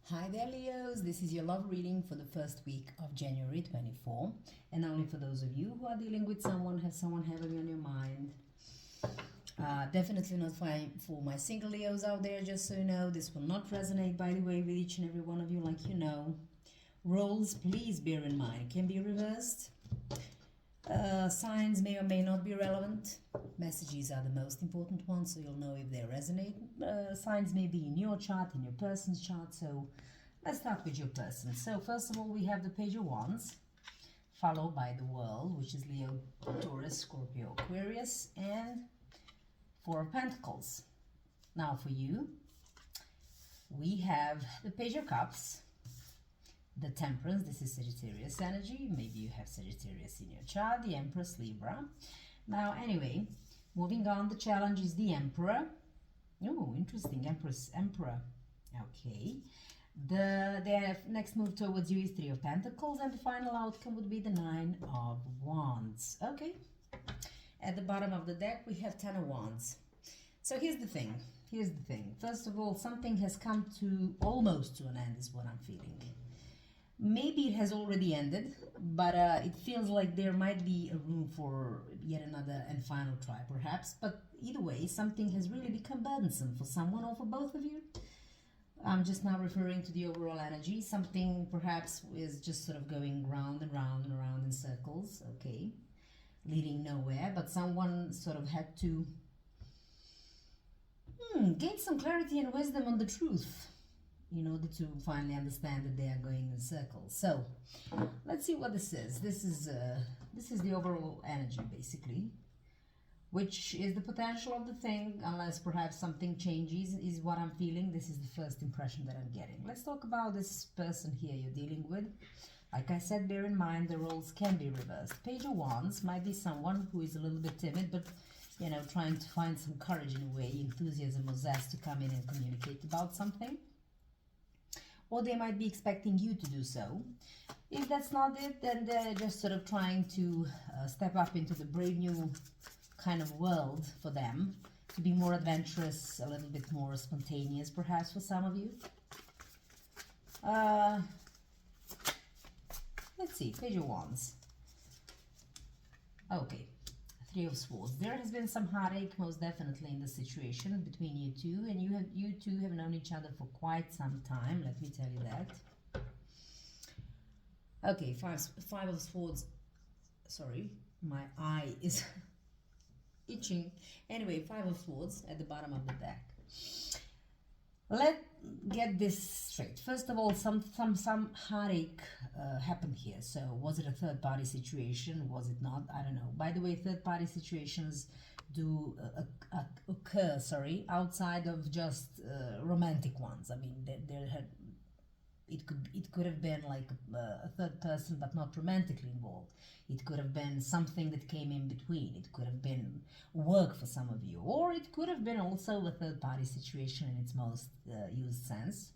Hi there, Leos. This is your love reading for the first week of January 24. And only for those of you who are dealing with someone, have someone heavily on your mind. Definitely not for my single Leos out there, just so you know. This will not resonate, by the way, with each and every one of you, like you know. Roles, please bear in mind, can be reversed. Signs may or may not be relevant. Messages are the most important ones, so you'll know if they resonate. Signs may be in your chart, in your person's chart, so let's start with your person. So first of all, we have the Page of Wands, followed by the World, which is Leo, Taurus, Scorpio, Aquarius, and Four of Pentacles. Now for you, we have the Page of Cups, the Temperance, this is Sagittarius energy. Maybe you have Sagittarius in your chart, the Empress, Libra. Now, anyway, moving on, the challenge is the Emperor. Oh, interesting, Empress, Emperor. Okay. The next move towards you is Three of Pentacles, and the final outcome would be the Nine of Wands. Okay. At the bottom of the deck, we have Ten of Wands. So here's the thing. Here's the thing. First of all, something has come to almost to an end, is what I'm feeling. Maybe it has already ended, but it feels like there might be a room for yet another and final try, perhaps. But either way, something has really become burdensome for someone or for both of you. I'm just now referring to the overall energy. Something perhaps is just sort of going round and round and around in circles, okay, leading nowhere. But someone sort of had to gain some clarity and wisdom on the truth in order to finally understand that they are going in circles. So let's see what this is. This is the overall energy, basically, which is the potential of the thing, unless perhaps something changes, is what I'm feeling. This is the first impression that I'm getting. Let's talk about this person here you're dealing with. Like I said, bear in mind the roles can be reversed. Page of Wands might be someone who is a little bit timid, but you know, trying to find some courage in a way, enthusiasm or zest to come in and communicate about something. Or they might be expecting you to do so. If that's not it, then they're just sort of trying to step up into the brave new kind of world for them, to be more adventurous, a little bit more spontaneous perhaps for some of you. Let's see, Page of Wands. Okay. Three of Swords. There has been some heartache, most definitely, in the situation between you two, and you two have known each other for quite some time. Let me tell you that. Okay, five of Swords. Sorry, my eye is itching. Anyway, Five of Swords at the bottom of the deck. Let's get this straight. First of all, some heartache happened here. So was it a third-party situation? Was it not? I don't know. By the way, third-party situations do occur, outside of just romantic ones. I mean, it could have been like a third person, but not romantically involved. It could have been something that came in between. It could have been work for some of you, or it could have been also a third-party situation in its most used sense.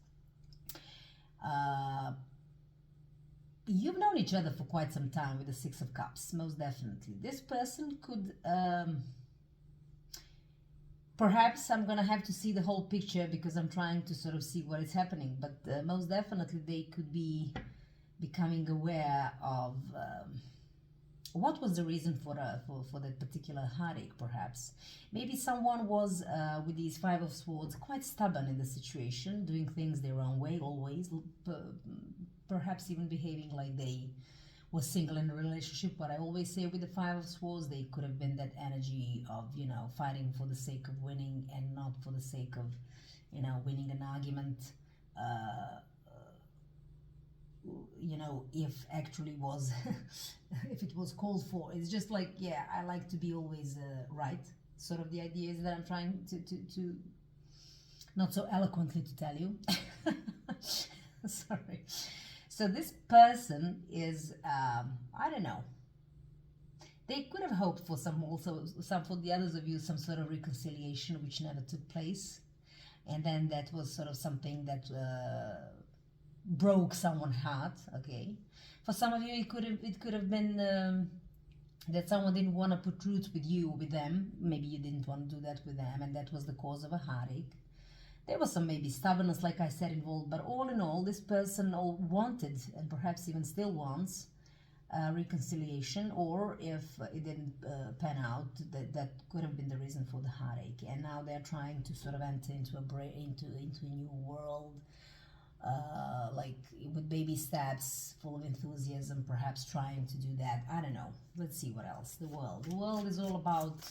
You've known each other for quite some time with the Six of Cups, most definitely. This person could... perhaps I'm going to have to see the whole picture because I'm trying to sort of see what is happening. But most definitely they could be becoming aware of what was the reason for that particular heartache, perhaps. Maybe someone was, with these Five of Swords, quite stubborn in the situation, doing things their own way, always, perhaps even behaving like they were single in a relationship. What I always say with the Five of Swords, they could have been that energy of, you know, fighting for the sake of winning and not for the sake of, you know, winning an argument, you know, if actually was, if it was called for. It's just like, yeah, I like to be always right. Sort of the idea is that I'm trying to not so eloquently to tell you. Sorry. So this person is, I don't know, they could have hoped for some for the others of you, some sort of reconciliation, which never took place. And then that was sort of something that broke someone's heart, okay? For some of you, it could have been that someone didn't want to put roots with you or with them. Maybe you didn't want to do that with them, and that was the cause of a heartache. There was some maybe stubbornness, like I said, involved, but all in all, this person all wanted, and perhaps even still wants, reconciliation, or if it didn't pan out, that could have been the reason for the heartache. And now they're trying to sort of enter into a new world, like with baby steps, full of enthusiasm, perhaps trying to do that. I don't know. Let's see what else. The world is all about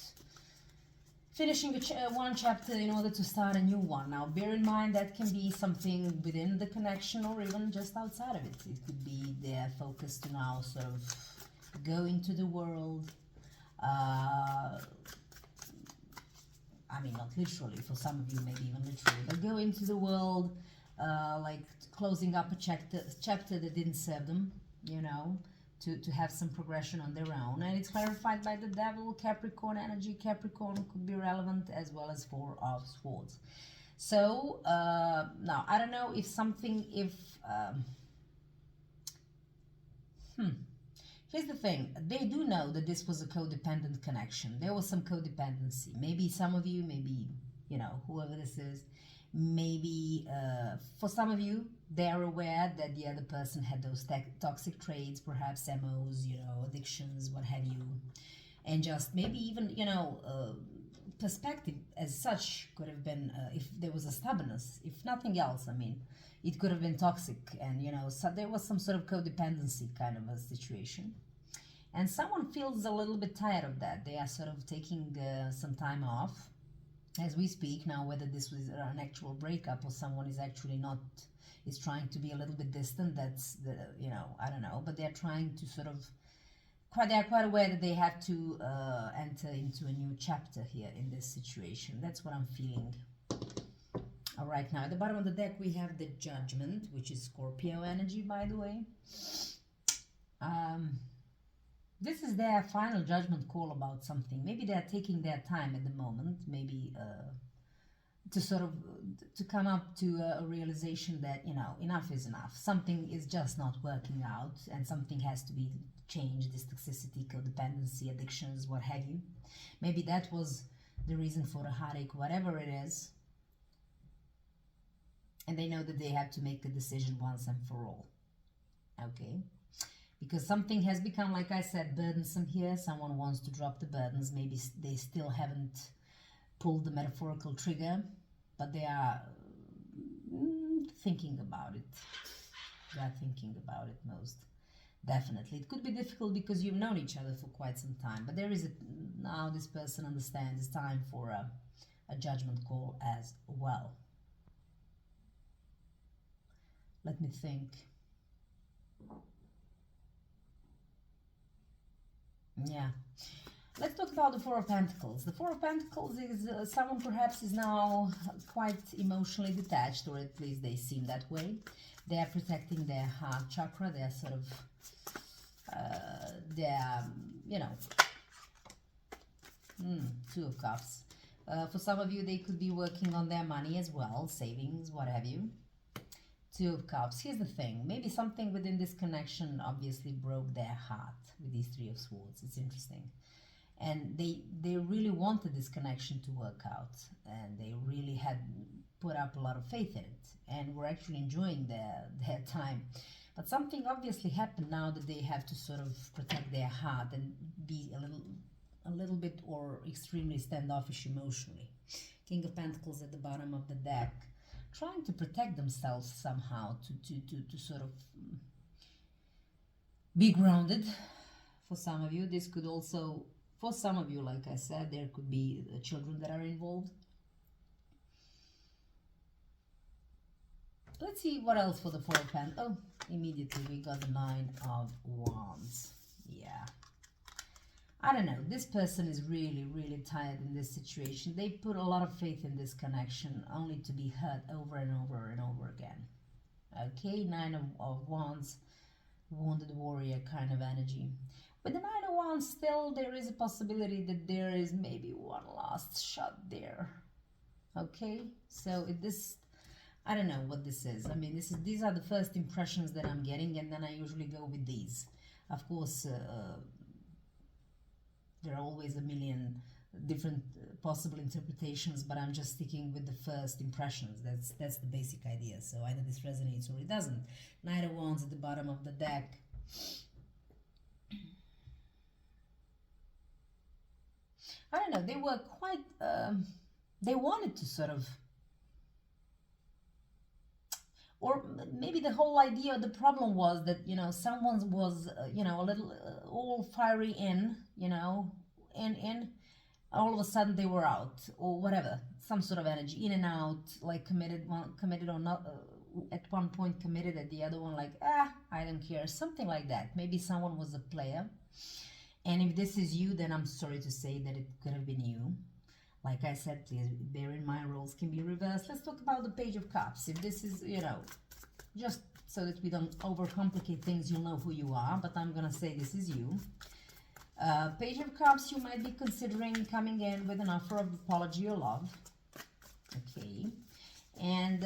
finishing one chapter in order to start a new one. Now, bear in mind that can be something within the connection or even just outside of it. It could be their focus to now sort of go into the world. I mean, not literally, for some of you, maybe even literally, but go into the world, like closing up a chapter that didn't serve them, you know, to have some progression on their own. And it's clarified by the devil, Capricorn energy. Capricorn could be relevant, as well as Four of Swords. So now I don't know if here's the thing. They do know that this was a codependent connection. There was some codependency. Maybe some of you, maybe, you know, whoever this is, maybe for some of you, they are aware that the other person had those toxic traits, perhaps MOs, you know, addictions, what have you. And just maybe even, you know, perspective as such could have been, if there was a stubbornness, if nothing else, I mean, it could have been toxic. And, you know, so there was some sort of codependency kind of a situation. And someone feels a little bit tired of that. They are sort of taking some time off as we speak now, whether this was an actual breakup or someone is actually not, is trying to be a little bit distant. That's the, you know, I don't know, but they're trying to sort of, they're quite aware that they have to enter into a new chapter here in this situation. That's what I'm feeling. All right, now at the bottom of the deck we have the Judgment, which is Scorpio energy, by the way. This is their final judgment call about something. Maybe they're taking their time at the moment, maybe to sort of to come up to a realization that, you know, enough is enough. Something is just not working out, and something has to be changed. This toxicity, codependency, addictions, what have you. Maybe that was the reason for the heartache, whatever it is. And they know that they have to make a decision once and for all. Okay? Because something has become, like I said, burdensome here. Someone wants to drop the burdens. Maybe they still haven't pulled the metaphorical trigger, but they are thinking about it. They are thinking about it most definitely. It could be difficult because you've known each other for quite some time, but there is now this person understands it's time for a judgment call as well. Let me think. Yeah, let's talk about the Four of Pentacles. The Four of Pentacles is someone perhaps is now quite emotionally detached, or at least they seem that way. They are protecting their heart chakra. They are sort of, you know, Two of Cups. For some of you, they could be working on their money as well, savings, what have you. Two of Cups. Here's the thing. Maybe something within this connection obviously broke their heart with these Three of Swords. It's interesting. And they really wanted this connection to work out. And they really had put up a lot of faith in it. And were actually enjoying their time. But something obviously happened now that they have to sort of protect their heart and be a little bit or extremely standoffish emotionally. King of Pentacles at the bottom of the deck. Trying to protect themselves somehow, to sort of be grounded. For some of you, this could also, for some of you, like I said, there could be children that are involved. Let's see what else for the Four of Pentacles. Oh, immediately we got the Nine of Wands. Yeah. I don't know, this person is really, really tired in this situation. They put a lot of faith in this connection, only to be hurt over and over and over again. Okay, Nine of Wands, wounded warrior kind of energy. With the Nine of Wands, still there is a possibility that there is maybe one last shot there. Okay, so I don't know what this is. I mean, these are the first impressions that I'm getting, and then I usually go with these. Of course, there are always a million different possible interpretations, but I'm just sticking with the first impressions. That's the basic idea. So either this resonates or it doesn't. Knight of Wands at the bottom of the deck. I don't know, they were quite, they wanted to sort of, or maybe the whole idea, the problem was that, you know, someone was, you know, a little all fiery in, you know, in, all of a sudden they were out, or whatever, some sort of energy, in and out, like committed or not, at one point committed, at the other one like, I don't care, something like that. Maybe someone was a player. And if this is you, then I'm sorry to say that it could have been you. Like I said, please bear in mind roles can be reversed. Let's talk about the Page of Cups. If this is, you know, just so that we don't overcomplicate things, you'll know who you are. But I'm going to say this is you. Page of Cups, you might be considering coming in with an offer of apology or love. Okay. And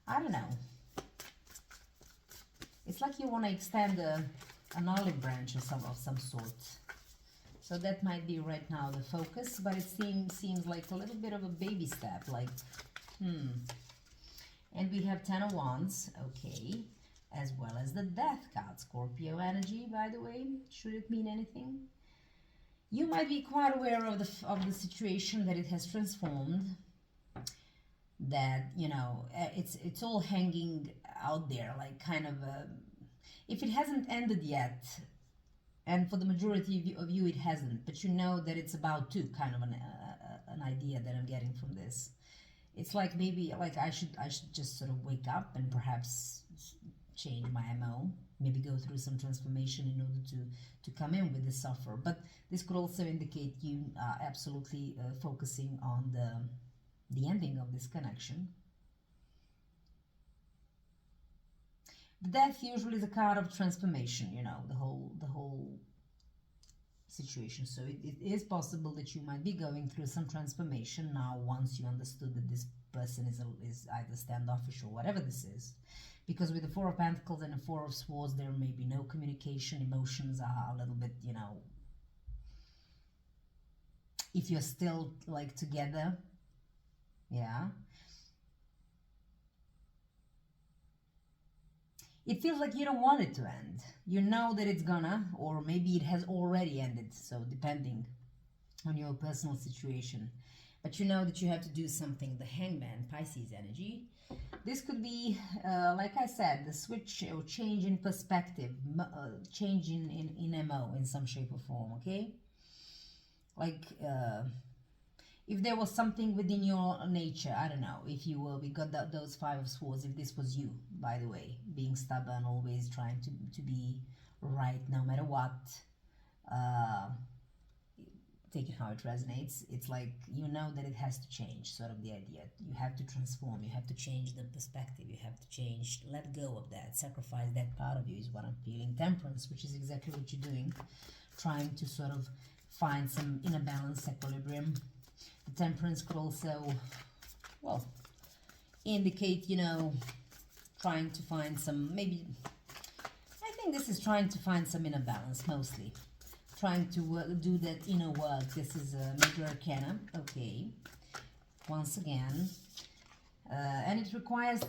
I don't know. It's like you want to extend an olive branch or of some sort. So that might be right now the focus, but it seems like a little bit of a baby step, like, And we have 10 of Wands, okay, as well as the Death card, Scorpio energy, by the way, should it mean anything? You might be quite aware of the situation, that it has transformed, that, you know, it's all hanging out there, like kind of if it hasn't ended yet, and for the majority of you it hasn't, but you know that it's about to, kind of an idea that I'm getting from this. It's like maybe like I should just sort of wake up and perhaps change my MO, maybe go through some transformation in order to come in with this offer. But this could also indicate you are absolutely focusing on the ending of this connection. The Death usually is a card of transformation, you know, the whole situation. So it is possible that you might be going through some transformation now, once you understood that this person is either standoffish or whatever this is. Because with the Four of Pentacles and the Four of Swords, there may be no communication. Emotions are a little bit, you know, if you're still like together, yeah. It feels like you don't want it to end. You know that it's gonna, or maybe it has already ended, so depending on your personal situation. But you know that you have to do something. The Hangman, Pisces energy. This could be, like I said, the switch or change in perspective, change in MO in some shape or form, okay? Like, if there was something within your nature, I don't know, if you were, we got those Five of Swords, if this was you, by the way, being stubborn, always trying to be right no matter what, take it how it resonates. It's like, you know that it has to change, sort of the idea. You have to transform, you have to change the perspective, you have to change, let go of that, sacrifice that part of you is what I'm feeling. Temperance, which is exactly what you're doing, trying to sort of find some inner balance, equilibrium. The Temperance could also, well, indicate, you know, trying to find some, maybe, I think this is trying to find some inner balance, mostly. Trying to do that inner work. This is a Major Arcana, okay, once again. And it requires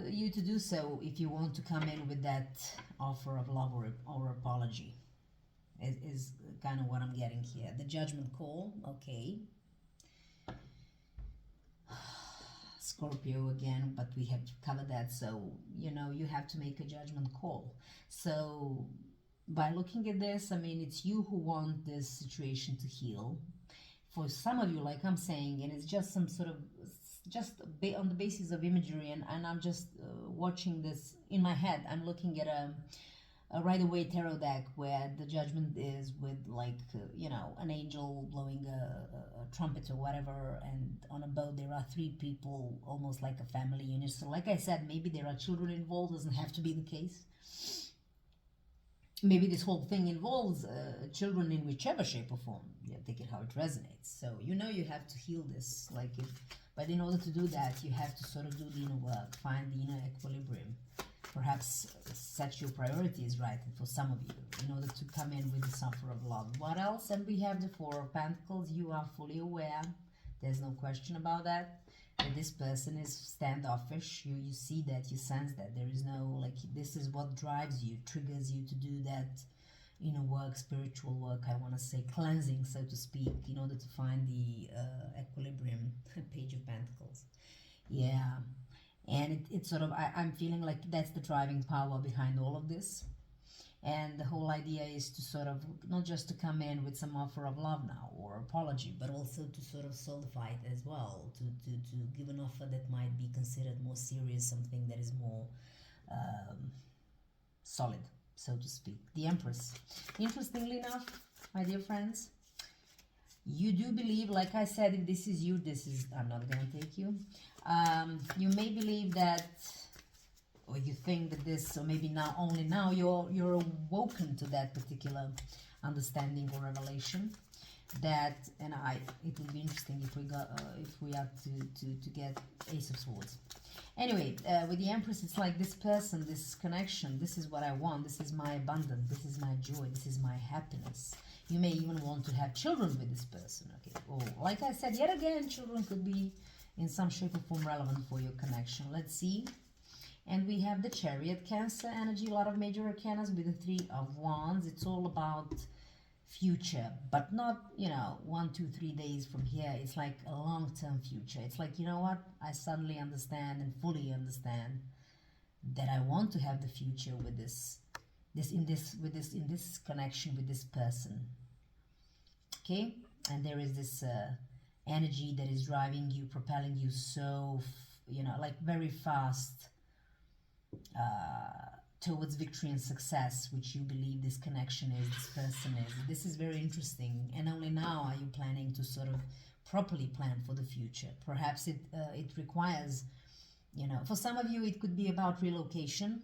you to do so if you want to come in with that offer of love or apology, is kind of what I'm getting here. The Judgment Call, okay. Scorpio again, but we have covered that, so you know you have to make a judgment call. So by looking at this, I mean, it's you who want this situation to heal. For some of you, like I'm saying, and it's just some sort of, just on the basis of imagery, and I'm just watching this in my head. I'm looking at a Rider-Waite tarot deck where the judgment is with, like, you know, an angel blowing a trumpet or whatever, and on a boat there are three people, almost like a family unit. So like I said, maybe there are children involved, doesn't have to be the case. Maybe this whole thing involves children in whichever shape or form. Yeah, take it how it resonates. So you know you have to heal this, but in order to do that, you have to sort of do the inner work, find the inner equilibrium. perhaps set your priorities right for some of you in order to come in with this offer of love. What else? And we have the Four of Pentacles. You are fully aware, there's no question about that this person is standoffish. You see that, you sense that. There is no, like, this is what drives you, triggers you to do that inner work, spiritual work, I want to say cleansing, so to speak, in order to find the equilibrium. Page of Pentacles. Yeah. And it's sort of, I'm feeling like that's the driving power behind all of this. And the whole idea is to sort of, not just to come in with some offer of love now or apology, but also to sort of solidify it as well, to give an offer that might be considered more serious, something that is more solid, so to speak. The Empress. Interestingly enough, my dear friends, you do believe, like I said, if this is you, I'm not going to take you. You may believe that, or you think that this, or maybe now, only now, you're awoken to that particular understanding or revelation. That, and it would be interesting if we are to get Ace of Swords. Anyway, with the Empress, it's like this person, this connection, this is what I want, this is my abundance, this is my joy, this is my happiness. You may even want to have children with this person, okay? Or, like I said, yet again, children could be in some shape or form relevant for your connection. Let's see. And we have the Chariot, Cancer energy, a lot of major arcanas with the Three of Wands. It's all about future, but not, 1, 2, 3 days from here. It's like a long-term future. It's like, you know what? I suddenly understand and fully understand that I want to have the future with this connection with this person. Okay? And there is this energy that is driving you, propelling you so, like very fast towards victory and success, which you believe this connection is, this person is. This is very interesting, and only now are you planning to sort of properly plan for the future. Perhaps it requires, for some of you it could be about relocation.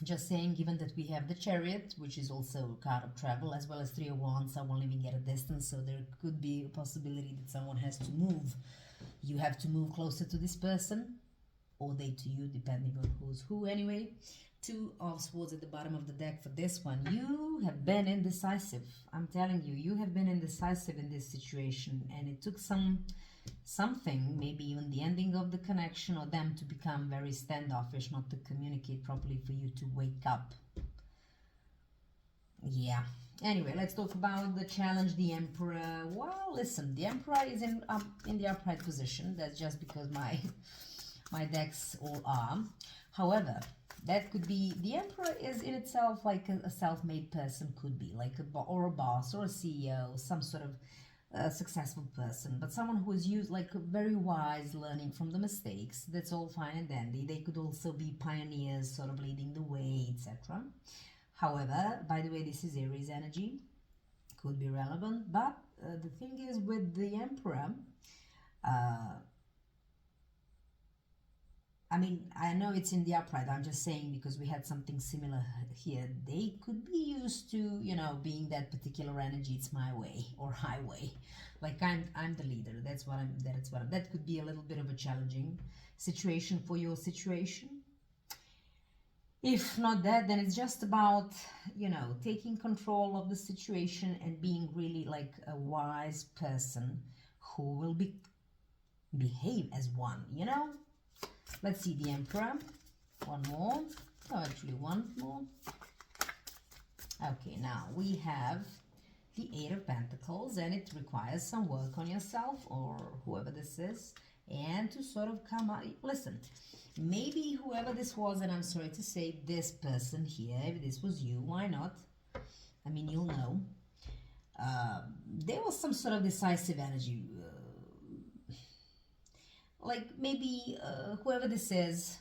Just saying, given that we have the Chariot, which is also a card of travel, as well as Three of Wands, someone living at a distance, so there could be a possibility that someone has to move. You have to move closer to this person, or they to you, depending on who's who. Anyway, Two of Swords at the bottom of the deck for this one. You have been indecisive. I'm telling you, you have been indecisive in this situation, and it took something, maybe even the ending of the connection, or them to become very standoffish, not to communicate properly, for you to wake up. Yeah. Anyway, let's talk about the challenge, the Emperor. Well, listen, the Emperor is in the upright position. That's just because my decks all are. However, that could be, the Emperor is in itself like a self-made person, could be like a boss or a CEO, some sort of successful person, but someone who is like very wise, learning from the mistakes. That's all fine and dandy. They could also be pioneers, sort of leading the way, etc. However, by the way, this is Aries energy, could be relevant, but the thing is with the Emperor, I mean, I know it's in the upright, I'm just saying because we had something similar here. They could be used to, being that particular energy, it's my way or highway. Like I'm the leader. That could be a little bit of a challenging situation for your situation. If not that, then it's just about, taking control of the situation and being really like a wise person who will behave as one, Let's see the Emperor. One more. Oh, actually one more. Okay, now we have the Eight of Pentacles, and it requires some work on yourself, or whoever this is, and to sort of come out. Listen, maybe whoever this was, and I'm sorry to say this person here, if this was you, why not? I mean, you'll know. There was some sort of decisive energy. Like maybe whoever this is,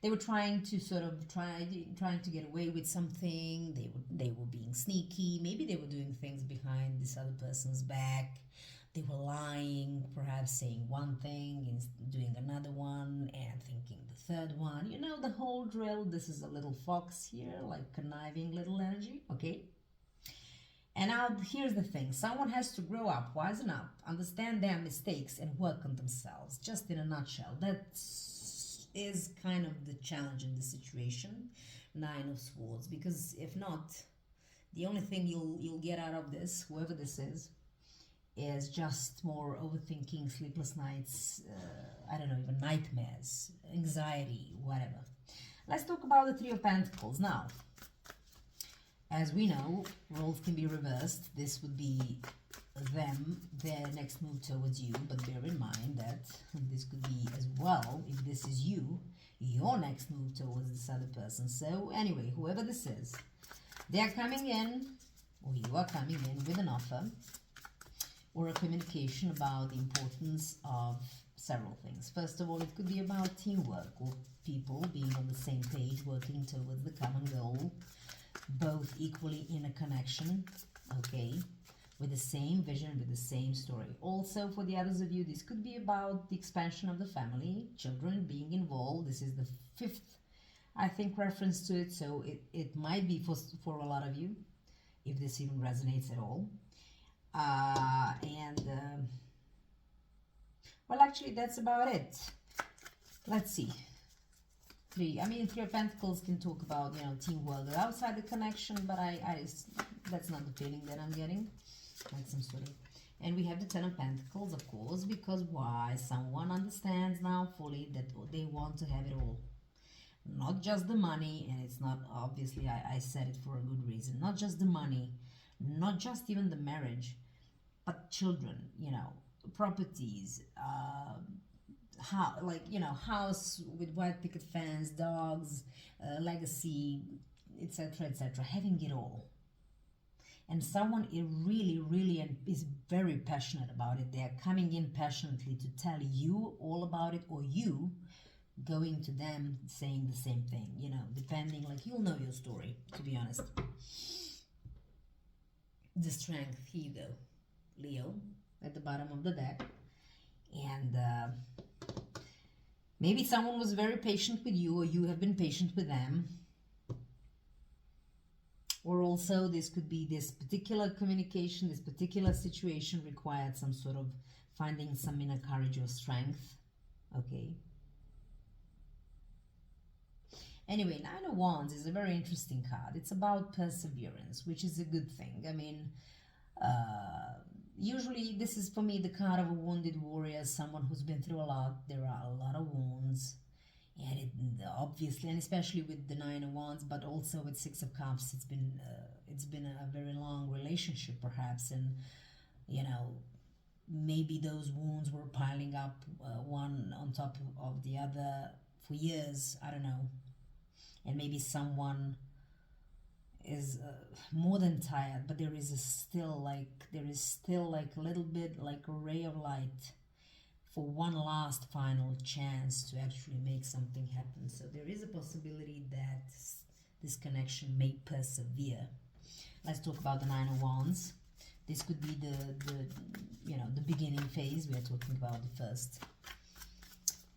they were trying to trying to get away with something. They were being sneaky. Maybe they were doing things behind this other person's back. They were lying, perhaps saying one thing and doing another one and thinking the third one. The whole drill. This is a little fox here, like conniving little energy, okay? And now here's the thing. Someone has to grow up, wisen up, understand their mistakes and work on themselves. Just in a nutshell. That's is kind of the challenge in the situation, Nine of Swords, because if not, the only thing you'll get out of this, whoever this is just more overthinking, sleepless nights, I don't know, even nightmares, anxiety, whatever. Let's talk about the Three of Pentacles now. As we know, roles can be reversed. This would be them, their next move towards you, but bear in mind that this could be as well, if this is you, your next move towards this other person. So anyway, whoever this is, they are coming in, or you are coming in with an offer or a communication about the importance of several things. First of all, it could be about teamwork, or people being on the same page, working towards the common goal, both equally in a connection, okay, with the same vision, with the same story. Also, for the others of you, this could be about the expansion of the family, children being involved. This is the fifth, I think, reference to it, so it might be for a lot of you, if this even resonates at all. Well, actually, that's about it. Let's see. Three of Pentacles can talk about, teamwork outside the connection, but that's not the feeling that I'm getting. Like some sort of, and we have the Ten of Pentacles, of course, because why? Someone understands now fully that they want to have it all. Not just the money, and it's not, obviously, I said it for a good reason. Not just the money, not just even the marriage, but children, properties, house with white picket fence, dogs, legacy, etc., etc., having it all. And someone is really and is very passionate about it. They are coming in passionately to tell you all about it, or you going to them saying the same thing, depending, like, you'll know your story, to be honest. The Strength, here you go, Leo, at the bottom of the deck. And maybe someone was very patient with you, or you have been patient with them. Or also, this could be this particular communication, this particular situation required some sort of finding some inner courage or strength. Okay. Anyway, Nine of Wands is a very interesting card. It's about perseverance, which is a good thing. Usually this is, for me, the card of a wounded warrior, someone who's been through a lot. There are a lot of wounds. And it, obviously, and especially with the Nine of Wands, but also with Six of Cups, it's been a very long relationship, perhaps, and maybe those wounds were piling up one on top of the other for years. I don't know, and maybe someone is more than tired, but there is still like a little bit like a ray of light for one last final chance to actually make something happen. So there is a possibility that this connection may persevere. Let's talk about the Nine of Wands. This could be the beginning phase. We are talking about the first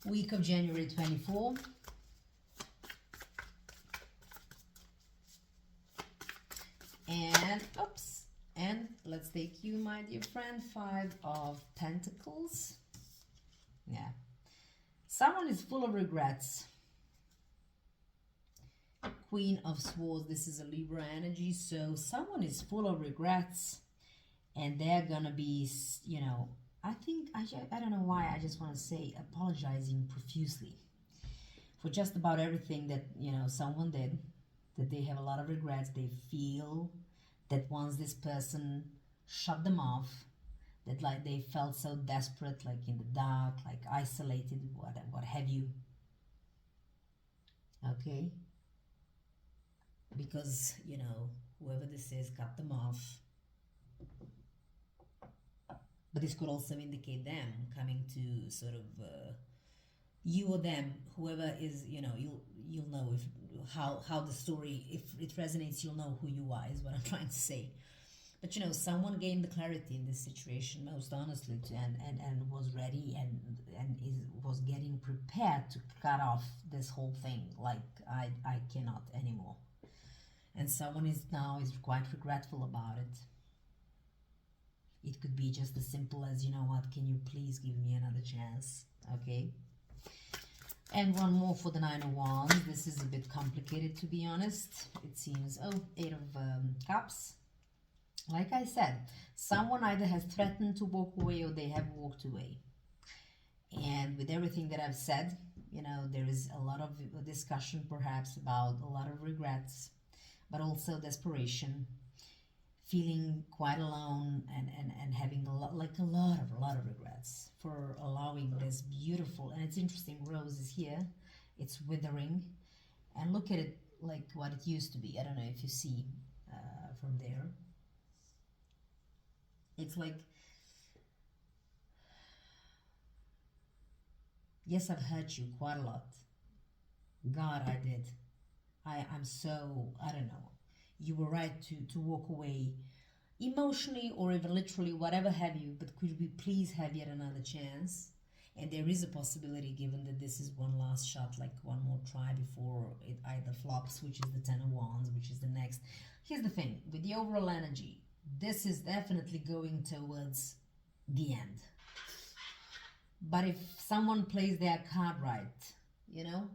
week of January 24. And let's take you, my dear friend, Five of Pentacles. Yeah, someone is full of regrets. Queen of Swords, this is a Libra energy, so someone is full of regrets, and they're gonna be, I don't know why, I just want to say apologizing profusely for just about everything that, someone did, that they have a lot of regrets. They feel that once this person shut them off, that like they felt so desperate, like in the dark, like isolated, what have you. Okay? Because, whoever this is cut them off. But this could also indicate them coming to sort of you or them, whoever is, you'll know if how the story, if it resonates, you'll know who you are, is what I'm trying to say. But someone gained the clarity in this situation, most honestly, and was ready and was getting prepared to cut off this whole thing. Like, I cannot anymore. And someone is quite regretful about it. It could be just as simple as, what, can you please give me another chance? Okay. And one more for the Nine of Wands. This is a bit complicated, to be honest. It seems, oh, Eight of Cups. Like I said, someone either has threatened to walk away or they have walked away. And with everything that I've said, you know, there is a lot of discussion perhaps about a lot of regrets, but also desperation, feeling quite alone and having a lot of regrets for allowing this beautiful, and it's interesting, rose is here, it's withering, and look at it like what it used to be. I don't know if you see from there. It's like, yes, I've hurt you quite a lot. God, I did. I'm so, I don't know. You were right to walk away emotionally or even literally, whatever have you, but could we please have yet another chance? And there is a possibility, given that this is one last shot, like one more try before it either flops, which is the Ten of Wands, which is the next. Here's the thing, with the overall energy, this is definitely going towards the end. But if someone plays their card right, you know,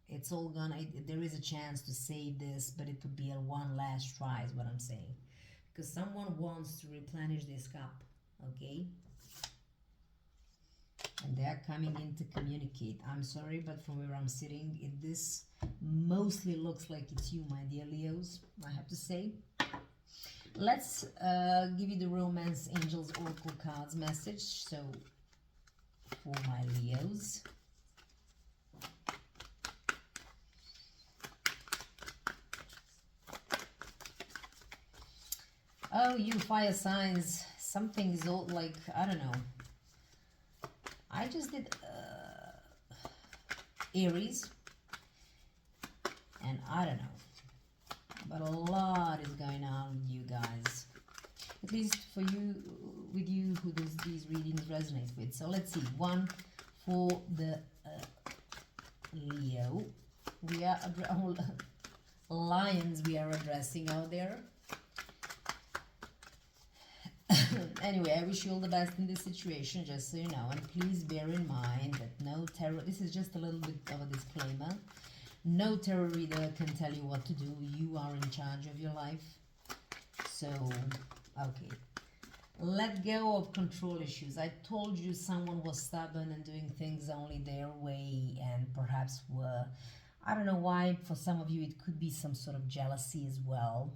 it's all gonna, there is a chance to save this, but it would be a one last try is what I'm saying. Because someone wants to replenish this cup, okay? And they're coming in to communicate. I'm sorry, but from where I'm sitting, this mostly looks like it's you, my dear Leos, I have to say. Let's give you the Romance Angels Oracle cards message. So, for my Leos. Oh, you fire signs, something is all like, I don't know. I just did Aries, and I don't know. But a lot is going on with you guys. At least for you, with you who these readings resonate with. So let's see. One for the Leo. We are lions we are addressing out there. Anyway, I wish you all the best in this situation, just so you know. And please bear in mind that no tarot, this is just a little bit of a disclaimer. No tarot reader can tell you what to do. You are in charge of your life. So, okay. Let go of control issues. I told you someone was stubborn and doing things only their way, and perhaps were, I don't know why, for some of you it could be some sort of jealousy as well.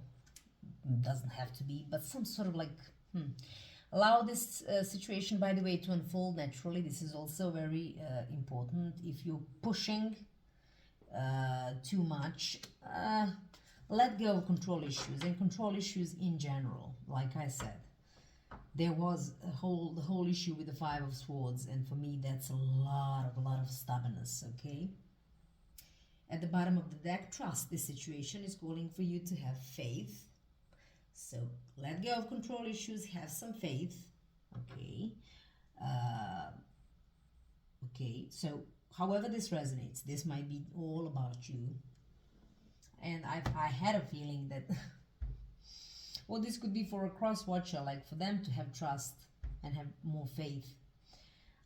It doesn't have to be, but some sort of like, allow this situation, by the way, to unfold naturally. This is also very important. If you're pushing too much, let go of control issues, and control issues in general. Like I said, there was the whole issue with the Five of Swords, and for me that's a lot of stubbornness. Okay, at the bottom of the deck, trust. This situation is calling for you to have faith. So let go of control issues, have some faith. Okay. Okay, so however this resonates, this might be all about you. And I had a feeling that, well, this could be for a cross watcher, like for them to have trust and have more faith.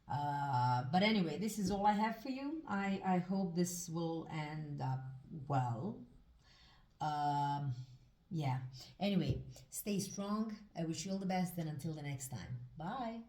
But anyway, this is all I have for you. I hope this will end up well. Yeah. Anyway, stay strong. I wish you all the best, and until the next time. Bye.